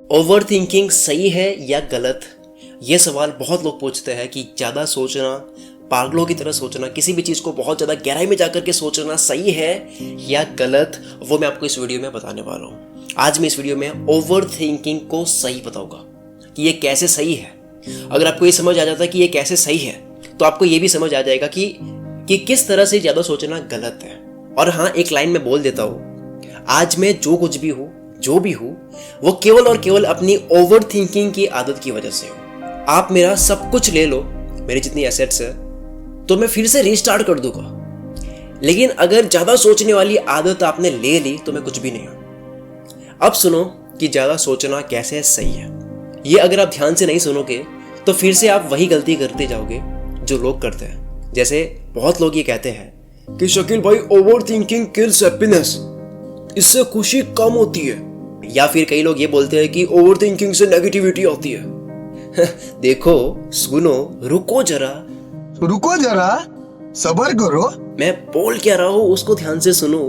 Over thinking सही है या गलत? ये सवाल बहुत लोग पूछते हैं कि ज़्यादा सोचना, पागलों की तरह सोचना, किसी भी चीज़ को बहुत ज़्यादा गहराई में जाकर के सोचना सही है या गलत। वो मैं आपको इस वीडियो में बताने वाला हूँ। आज मैं इस वीडियो में ओवर थिंकिंग को सही बताऊंगा कि ये कैसे सही है। अगर आपको ये समझ आ जाता है कि ये कैसे सही है, तो आपको ये भी समझ आ जाएगा कि किस तरह से ज़्यादा सोचना गलत है। और हाँ, एक लाइन में बोल देता हूँ, आज मैं जो कुछ भी हूँ, जो भी हूँ, वो केवल और केवल अपनी ओवर थिंकिंग की आदत की वजह से हो। आप मेरा सब कुछ ले लो, मेरी जितनी एसेट्स है, तो मैं फिर से रीस्टार्ट कर दूंगा। लेकिन अगर ज्यादा सोचने वाली आदत आपने ले ली तो मैं कुछ भी नहीं हूं। अब सुनो कि ज्यादा सोचना कैसे सही है। ये अगर आप ध्यान से नहीं सुनोगे तो फिर से आप वही गलती करते जाओगे जो लोग करते हैं। जैसे बहुत लोग ये कहते हैं कि शकील भाई, ओवर थिंकिंग किल्स हैप्पीनेस, इससे खुशी कम होती है। या फिर कई लोग ये बोलते हैं कि ओवर थिंकिंग से नेगेटिविटी आती है। देखो, सुनो, रुको जरा, सबर करो। मैं बोल क्या रहा हूँ उसको ध्यान से सुनो।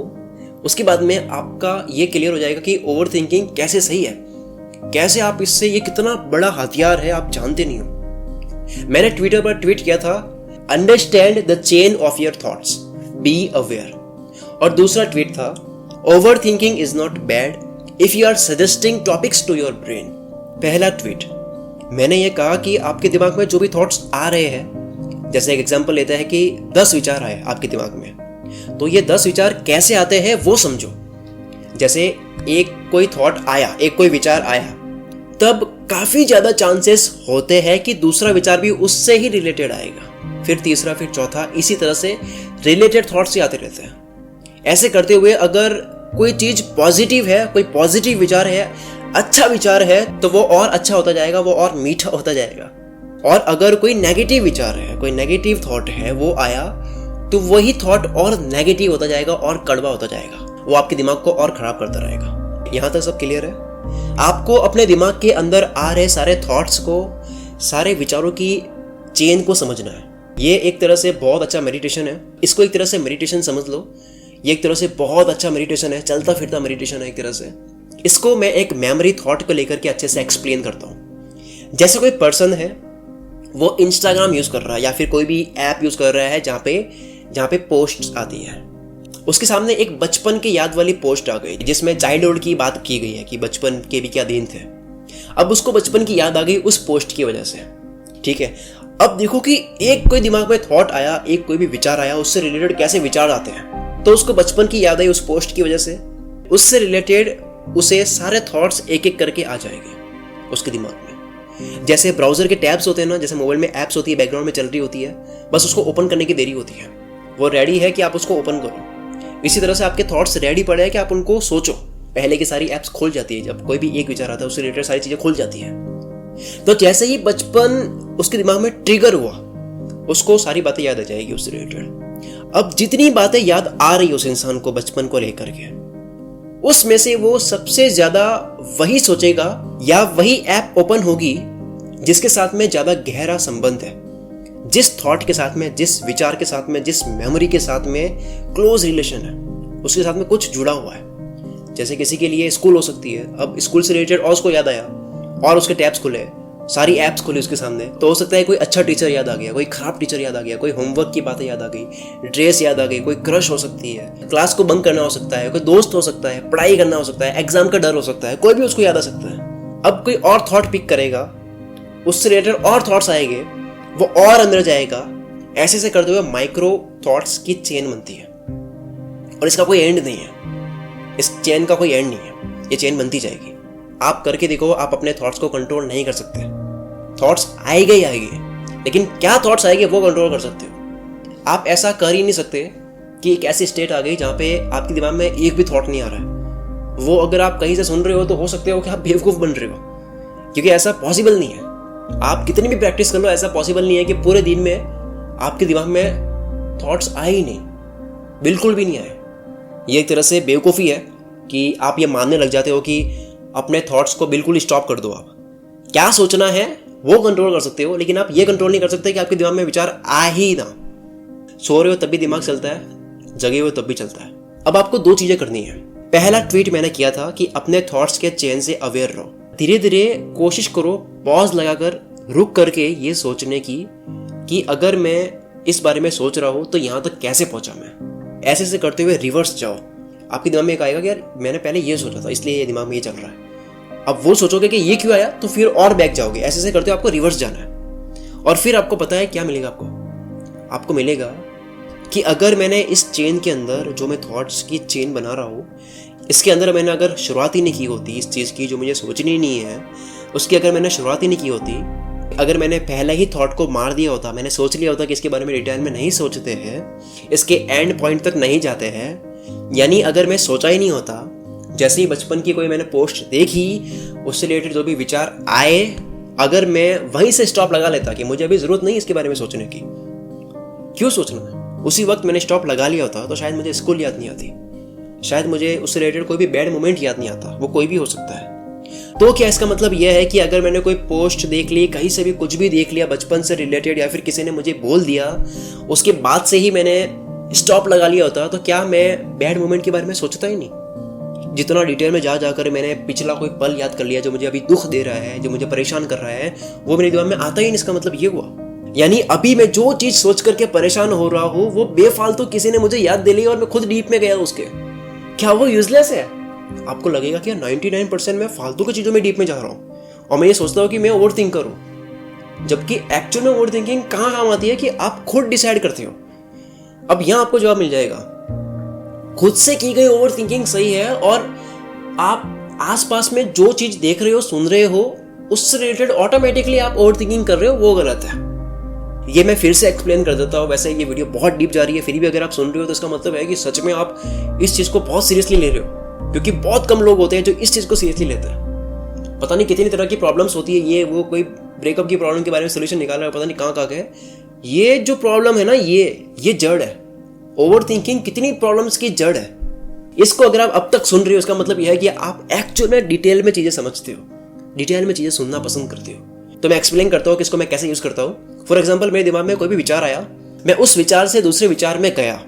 उसके बाद में आपका ये क्लियर हो जाएगा कि ओवर थिंकिंग कैसे सही है, कैसे आप इससे, ये कितना बड़ा हथियार है आप जानते नहीं हो। मैंने ट्विटर पर ट्वीट किया था, understand the chain of your thoughts, be aware. और दूसरा ट्वीट था, over thinking is not bad if you are suggesting topics to your brain. पहला ट्वीट, मैंने ये कहा कि आपके दिमाग में जो भी थॉट्स आ रहे हैं, जैसे एक एग्जांपल लेते हैं कि 10 विचार आए आपके दिमाग में, तो ये 10 विचार कैसे आते हैं वो समझो। जैसे एक कोई थॉट आया, एक कोई विचार आया, तब काफी ज्यादा चांसेस होते हैं कि दूसरा विचार भी उससे ही रिलेटेड आएगा, फिर तीसरा, फिर चौथा, इसी तरह से रिलेटेड थॉट्स ही आते रहते हैं। ऐसे करते हुए अगर कोई चीज पॉजिटिव है, कोई पॉजिटिव विचार है, अच्छा विचार है, तो वो और अच्छा होता जाएगा, वो और मीठा होता जाएगा। और अगर कोई नेगेटिव विचार है, कोई नेगेटिव थॉट है, वो आया, तो वही थॉट और नेगेटिव होता जाएगा और कड़वा होता जाएगा, वो आपके दिमाग को और खराब करता रहेगा। यहां तक सब क्लियर है? आपको अपने दिमाग के अंदर आ रहे सारे थॉट्स को, सारे विचारों की चेन को समझना है। ये एक तरह से बहुत अच्छा मेडिटेशन है। इसको एक तरह से मेडिटेशन समझ लो। ये एक तरह से बहुत अच्छा मेडिटेशन है, चलता फिरता मेडिटेशन है एक तरह से। इसको मैं एक मेमोरी थॉट को लेकर के अच्छे से एक्सप्लेन करता हूँ। जैसे कोई पर्सन है, वो इंस्टाग्राम यूज कर रहा है या फिर कोई भी ऐप यूज कर रहा है जहाँ पे पोस्ट आती है। उसके सामने एक बचपन की याद वाली पोस्ट आ गई जिसमें चाइल्डहुड की बात की गई है कि बचपन के भी क्या दिन थे। अब उसको बचपन की याद आ गई उस पोस्ट की वजह से, ठीक है। अब देखो कि एक कोई दिमाग में थॉट आया, एक कोई भी विचार आया, उससे रिलेटेड कैसे विचार आते हैं, तो उसको बचपन की याद आई उस पोस्ट की वजह से, उससे रिलेटेड उसे सारे थॉट्स एक एक करके आ जाएंगे उसके दिमाग में। जैसे ब्राउजर के टैब्स होते हैं ना, जैसे मोबाइल में ऐप्स होती है, बैकग्राउंड में चल रही होती है, बस उसको ओपन करने की देरी होती है, वो रेडी है कि आप उसको ओपन करो। इसी तरह से आपके थॉट्स रेडी पड़े हैं कि आप उनको सोचो। पहले की सारी ऐप्स खुल जाती है, जब कोई भी एक विचार आता है उससे रिलेटेड सारी चीजें खुल जाती है। तो जैसे ही बचपन उसके दिमाग में ट्रिगर हुआ, उसको सारी बातें याद आ जाएगी उससे रिलेटेड। अब जितनी बातें याद आ रही उस इंसान को बचपन को लेकर के, उसमें से वो सबसे ज्यादा वही सोचेगा या वही ऐप ओपन होगी जिसके साथ में ज्यादा गहरा संबंध है, जिस थॉट के साथ में, जिस विचार के साथ में, जिस मेमोरी के साथ में क्लोज रिलेशन है, उसके साथ में कुछ जुड़ा हुआ है। जैसे किसी के लिए स्कूल हो सकती है, अब स्कूल से रिलेटेड और उसको याद आया और उसके टैब्स खुले, सारी ऐप्स खुली उसके सामने, तो हो सकता है कोई अच्छा टीचर याद आ गया, कोई खराब टीचर याद आ गया, कोई होमवर्क की बातें याद आ गई, ड्रेस याद आ गई, कोई क्रश हो सकती है, क्लास को बंक करना हो सकता है, कोई दोस्त हो सकता है, पढ़ाई करना हो सकता है, एग्जाम का डर हो सकता है, कोई भी उसको याद आ सकता है। अब कोई और थॉट पिक करेगा, उससे रिलेटेड और थॉट्स आएंगे, वो और अंदर जाएगा। ऐसे से करते हुए माइक्रो थॉट्स की चेन बनती है और इसका कोई एंड नहीं है। इस चेन का कोई एंड नहीं है, ये चेन बनती जाएगी। आप करके देखो, आप अपने थॉट्स को कंट्रोल नहीं कर सकते। थॉट्स आएंगे ही आएंगे, लेकिन क्या थॉट्स आएंगे वो कंट्रोल कर सकते हो। आप ऐसा कर ही नहीं सकते कि एक ऐसी स्टेट आ गई जहां पे आपके दिमाग में एक भी थॉट नहीं आ रहा है। वो अगर आप कहीं से सुन रहे हो तो हो सकते हो कि आप बेवकूफ बन रहे हो, क्योंकि ऐसा पॉसिबल नहीं है। आप कितनी भी प्रैक्टिस कर लो, ऐसा पॉसिबल नहीं है कि पूरे दिन में आपके दिमाग में थॉट्स आए ही नहीं, बिल्कुल भी नहीं आए। ये एक तरह से बेवकूफ़ी है कि आप ये मानने लग जाते हो कि अपने थॉट्स को बिल्कुल स्टॉप कर दो। आप क्या सोचना है वो कंट्रोल कर सकते हो, लेकिन आप ये कंट्रोल नहीं कर सकते कि आपके दिमाग में विचार आ ही ना। सो रहे हो तब भी दिमाग चलता है, जगे हुए तब भी चलता है। अब आपको 2 चीजें करनी है। पहला ट्वीट मैंने किया था कि अपने थॉट्स के चेन से अवेयर रहो। धीरे धीरे कोशिश करो पॉज लगाकर रुक करके ये सोचने की कि अगर मैं इस बारे में सोच रहा हूँ तो यहाँ तक कैसे पहुंचा मैं। ऐसे ऐसे करते हुए रिवर्स जाओ। आपके दिमाग में एक आएगा कि यार मैंने पहले ये सोचा था इसलिए ये दिमाग में ये चल रहा है। अब वो सोचोगे कि ये क्यों आया, तो फिर और बैक जाओगे। ऐसे ऐसे करते हुए आपको रिवर्स जाना है। और फिर आपको पता है क्या मिलेगा आपको मिलेगा कि अगर मैंने इस चेन के अंदर जो मैं थॉट्स की चेन बना रहा हूँ, इसके अंदर मैंने अगर शुरुआत ही नहीं की होती इस चीज़ की जो मुझे सोचनी नहीं है, उसकी अगर मैंने शुरुआत ही नहीं की होती, अगर मैंने पहले ही थॉट को मार दिया होता, मैंने सोच लिया होता कि इसके बारे में डिटेल में नहीं सोचते हैं, इसके एंड पॉइंट तक नहीं जाते हैं, यानी अगर मैं सोचा ही नहीं होता, जैसे ही बचपन की कोई मैंने पोस्ट देखी उससे रिलेटेड जो भी विचार आए, अगर मैं वहीं से स्टॉप लगा लेता कि मुझे अभी जरूरत नहीं इसके बारे में सोचने की, क्यों सोचना है, उसी वक्त मैंने स्टॉप लगा लिया होता, तो शायद मुझे स्कूल याद नहीं आती, शायद मुझे उससे रिलेटेड कोई भी बैड मोमेंट याद नहीं आता, वो कोई भी हो सकता है। तो क्या इसका मतलब यह है कि अगर मैंने कोई पोस्ट देख ली, कहीं से भी कुछ भी देख लिया बचपन से रिलेटेड, या फिर किसी ने मुझे बोल दिया, उसके बाद से ही मैंने स्टॉप लगा लिया होता, तो क्या मैं बैड मोमेंट के बारे में सोचता ही नहीं? जितना डिटेल में जाकर मैंने पिछला कोई पल याद कर लिया जो मुझे अभी दुख दे रहा है, जो मुझे परेशान कर रहा है, वो मेरे दिमाग में आता ही नहीं। इसका मतलब ये हुआ यानी अभी मैं जो चीज सोच करके परेशान हो रहा हूँ वो बेफालतू किसी ने मुझे याद दे ली और मैं खुद डीप में गया उसके। क्या वो यूजलेस है? आपको लगेगा कि 99% मैं फालतू की चीजों में डीप में जा रहा हूँ और मैं ये सोचता हूँ कि मैं ओवर थिंक करूँ, जबकि एक्चुअल में ओवर थिंकिंग कहाँ काम आती है कि आप खुद डिसाइड करते हो। अब यहाँ आपको जवाब मिल जाएगा, खुद से की गई ओवर थिंकिंग सही है और आप आसपास में जो चीज देख रहे हो, सुन रहे हो, उससे रिलेटेड ऑटोमेटिकली आप ओवर थिंकिंग कर रहे हो, वो गलत है। ये मैं फिर से एक्सप्लेन कर देता हूँ। वैसे ये वीडियो बहुत डीप जा रही है, फिर भी अगर आप सुन रहे हो तो इसका मतलब है कि सच में आप इस चीज को बहुत सीरियसली ले रहे हो, क्योंकि बहुत कम लोग होते हैं जो इस चीज को सीरियसली लेते हैं। पता नहीं कितनी तरह की प्रॉब्लम्स होती है, ये वो कोई ब्रेकअप की प्रॉब्लम के बारे में सोल्यूशन निकाल रहा है, पता नहीं कहाँ है। ये जो प्रॉब्लम है ना, ये जड़ है। ओवर थिंकिंग कितनी प्रॉब्लम्स की जड़ है। इसको अगर आप अब तक सुन रहे हो, इसका मतलब यह है कि आप एक्चुअल में डिटेल में चीजें समझते हो, डिटेल में चीजें सुनना पसंद करते हो। तो मैं एक्सप्लेन करता हूँ कि इसको मैं कैसे यूज करता हूँ। फॉर एग्जाम्पल, मेरे दिमाग में कोई भी विचार आया, मैं उस विचार से दूसरे विचार में गया,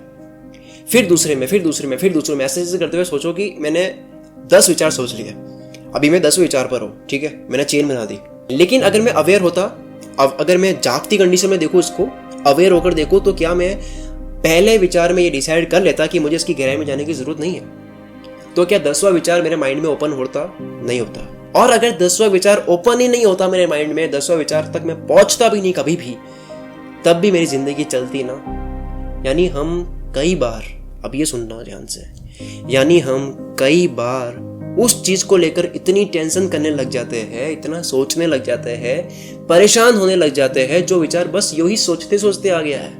फिर दूसरे में, फिर दूसरे में, फिर दूसरे में, ऐसे करते हुए सोचो कि मैंने 10 विचार सोच लिए, अभी मैं 10वें विचार पर हूँ, ठीक है, मैंने चेन बना दी। लेकिन अगर मैं अवेयर होता, अगर मैं जागती कंडीशन में देखूँ, इसको अवेयर होकर देखूँ, तो क्या मैं पहले विचार में ये डिसाइड कर लेता कि मुझे इसकी गहराई में जाने की जरूरत नहीं है? तो क्या 10वां विचार मेरे माइंड में ओपन होता? नहीं होता। और अगर 10वां विचार ओपन ही नहीं होता मेरे माइंड में, 10वां विचार तक मैं पहुंचता भी नहीं कभी भी, तब भी मेरी जिंदगी चलती ना। यानी हम कई बार, अब ये सुनना ध्यान से, यानी हम कई बार उस चीज को लेकर इतनी टेंशन करने लग जाते हैं, इतना सोचने लग जाते हैं, परेशान होने लग जाते हैं, जो विचार बस यूं ही सोचते सोचते आ गया है।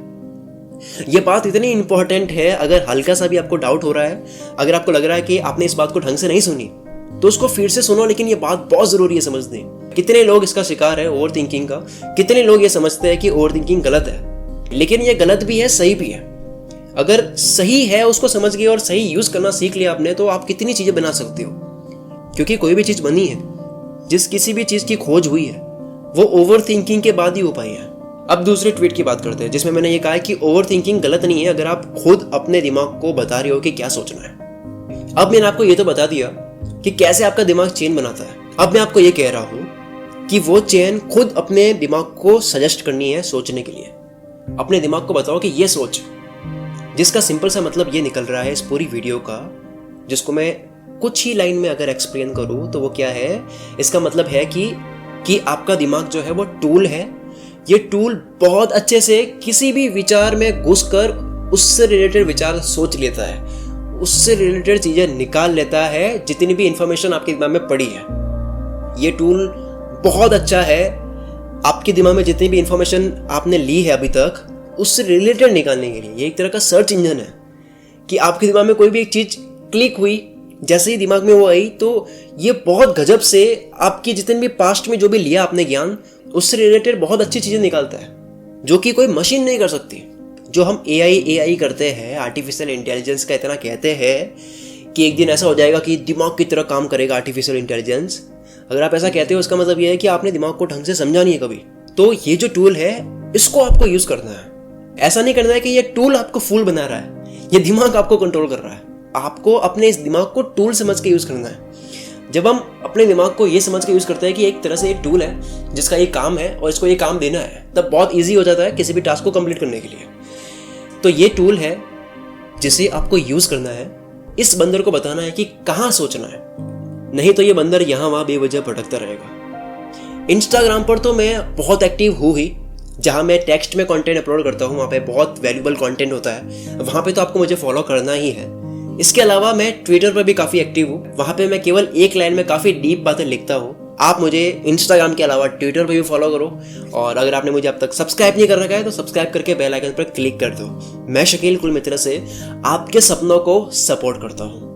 ये बात इतनी इंपॉर्टेंट है, अगर हल्का सा भी आपको डाउट हो रहा है, अगर आपको लग रहा है कि आपने इस बात को ढंग से नहीं सुनी, तो उसको फिर से सुनो। लेकिन ये बात बहुत जरूरी है समझनी। कितने लोग इसका शिकार है, ओवर थिंकिंग का? कितने लोग ये समझते हैं कि ओवर थिंकिंग गलत है, लेकिन ये गलत भी है, सही भी है। अगर सही है, उसको समझ गए और सही यूज करना सीख लिया आपने, तो आप कितनी चीजें बना सकते हो। क्योंकि कोई भी चीज बनी है, जिस किसी भी चीज की खोज हुई है, वो ओवर थिंकिंग के बाद ही हो पाई है। अब दूसरे ट्वीट की बात करते हैं, जिसमें मैंने ये कहा है कि ओवर थिंकिंग गलत नहीं है अगर आप खुद अपने दिमाग को बता रहे हो कि क्या सोचना है। अब मैंने आपको ये तो बता दिया कि कैसे आपका दिमाग चेन बनाता है। अब मैं आपको ये कह रहा हूं कि वो चेन खुद अपने दिमाग को सजेस्ट करनी है सोचने के लिए। अपने दिमाग को बताओ कि ये सोच, जिसका सिंपल सा मतलब ये निकल रहा है इस पूरी वीडियो का, जिसको मैं कुछ ही लाइन में अगर एक्सप्लेन करूं तो वो क्या है, इसका मतलब है कि आपका दिमाग जो है वो टूल है। ये टूल बहुत अच्छे से किसी भी विचार में घुसकर उससे रिलेटेड विचार सोच लेता है, उससे रिलेटेड चीजें निकाल लेता है, जितनी भी इंफॉर्मेशन आपके दिमाग में पड़ी है। ये टूल बहुत अच्छा है आपके दिमाग में जितनी भी इंफॉर्मेशन आपने ली है अभी तक, उससे रिलेटेड निकालने के लिए। ये एक तरह का सर्च इंजन है कि आपके दिमाग में कोई भी एक चीज क्लिक हुई, जैसे ही दिमाग में वो आई, तो ये बहुत गजब से आपकी जितने भी पास्ट में जो भी लिया आपने ज्ञान, उससे रिलेटेड बहुत अच्छी चीजें निकालता है, जो कि कोई मशीन नहीं कर सकती। जो हम एआई करते हैं, आर्टिफिशियल इंटेलिजेंस का इतना कहते हैं कि एक दिन ऐसा हो जाएगा कि दिमाग की तरह काम करेगा आर्टिफिशियल इंटेलिजेंस। अगर आप ऐसा कहते हो, उसका मतलब यह है कि आपने दिमाग को ढंग से समझा नहीं है कभी। तो ये जो टूल है, इसको आपको यूज करना है। ऐसा नहीं करना है कि ये टूल आपको फूल बना रहा है, ये दिमाग आपको कंट्रोल कर रहा है। आपको अपने इस दिमाग को टूल समझ के यूज करना है। जब हम अपने दिमाग को ये समझ के यूज़ करते हैं कि एक तरह से एक टूल है जिसका ये काम है और इसको ये काम देना है, तब बहुत ईजी हो जाता है किसी भी टास्क को कंप्लीट करने के लिए। तो ये टूल है जिसे आपको यूज़ करना है, इस बंदर को बताना है कि कहाँ सोचना है, नहीं तो ये बंदर यहाँ वहाँ बेवजह भटकता रहेगा। इंस्टाग्राम पर तो मैं बहुत एक्टिव हूँ ही, जहाँ मैं टेक्स्ट में कंटेंट अपलोड करता हूँ, वहाँ पे बहुत वैल्यूबल कंटेंट होता है, वहाँ पे तो आपको मुझे फॉलो करना ही है। इसके अलावा मैं ट्विटर पर भी काफ़ी एक्टिव हूँ, वहाँ पे मैं केवल एक लाइन में काफ़ी डीप बातें लिखता हूँ। आप मुझे इंस्टाग्राम के अलावा ट्विटर पर भी फॉलो करो, और अगर आपने मुझे अब तक सब्सक्राइब नहीं कर रखा है तो सब्सक्राइब करके बेल आइकन पर क्लिक कर दो। मैं शकील कुल मित्र से आपके सपनों को सपोर्ट करता हूँ।